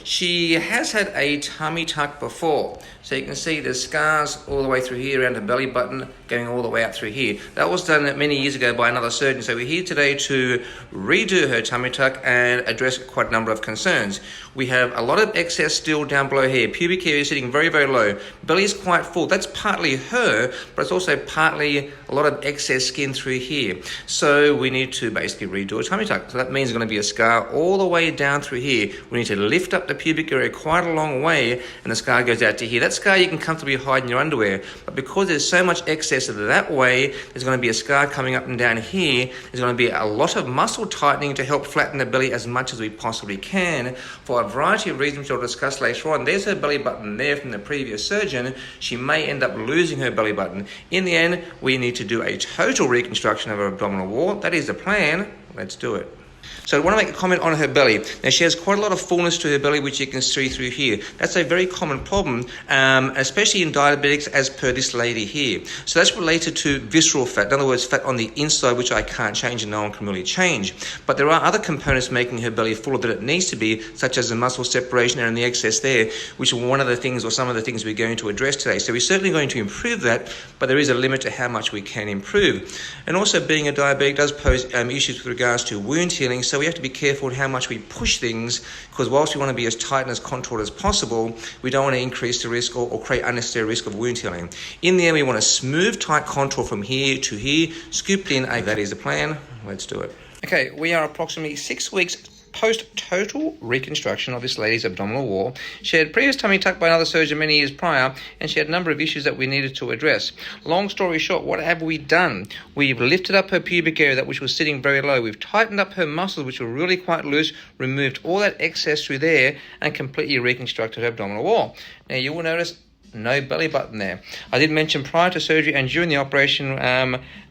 She has had a tummy tuck before. So you can see the scars all the way through here around her belly button, going all the way out through here. That was done many years ago by another surgeon. So we're here today to redo her tummy tuck and address quite a number of concerns. We have a lot of excess still down below here. Pubic hair is sitting very, very low. Belly is quite full. That's partly her, but it's also partly a lot of excess skin through here. So we need to basically redo a tummy tuck. So that means there's going to be a scar all the way down through here. We need to lift up the pubic area quite a long way, and the scar goes out to here. That scar you can comfortably hide in your underwear, but because there's so much excess of that way, there's going to be a scar coming up and down here. There's going to be a lot of muscle tightening to help flatten the belly as much as we possibly can for a variety of reasons which I'll discuss later on. There's her belly button there from the previous surgeon. She may end up losing her belly button. In the end, we need to do a total reconstruction of her abdominal wall. That is the plan. Let's do it. So I want to make a comment on her belly. Now, she has quite a lot of fullness to her belly, which you can see through here. That's a very common problem, especially in diabetics, as per this lady here. So that's related to visceral fat. In other words, fat on the inside, which I can't change and no one can really change. But there are other components making her belly fuller than it needs to be, such as the muscle separation and the excess there, which are one of the things or some of the things we're going to address today. So we're certainly going to improve that, but there is a limit to how much we can improve. And also, being a diabetic does pose issues with regards to wound healing. So we have to be careful in how much we push things, because whilst we want to be as tight and as contoured as possible, we don't want to increase the risk or create unnecessary risk of wound healing. In the end, we want a smooth, tight contour from here to here, scooped in. That is the plan. Let's do it. Okay, we are approximately 6 weeks post-total reconstruction of this lady's abdominal wall. She had previous tummy tuck by another surgeon many years prior, and she had a number of issues that we needed to address. Long story short, what have we done? We've lifted up her pubic area, that which was sitting very low. We've tightened up her muscles, which were really quite loose, removed all that excess through there, and completely reconstructed her abdominal wall. Now, you will notice no belly button there. I did mention prior to surgery and during the operation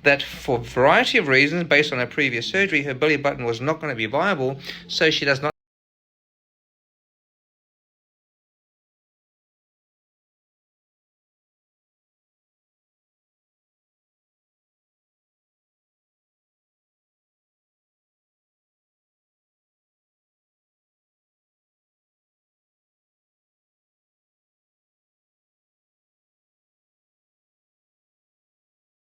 that for a variety of reasons, based on her previous surgery, her belly button was not going to be viable, so she does not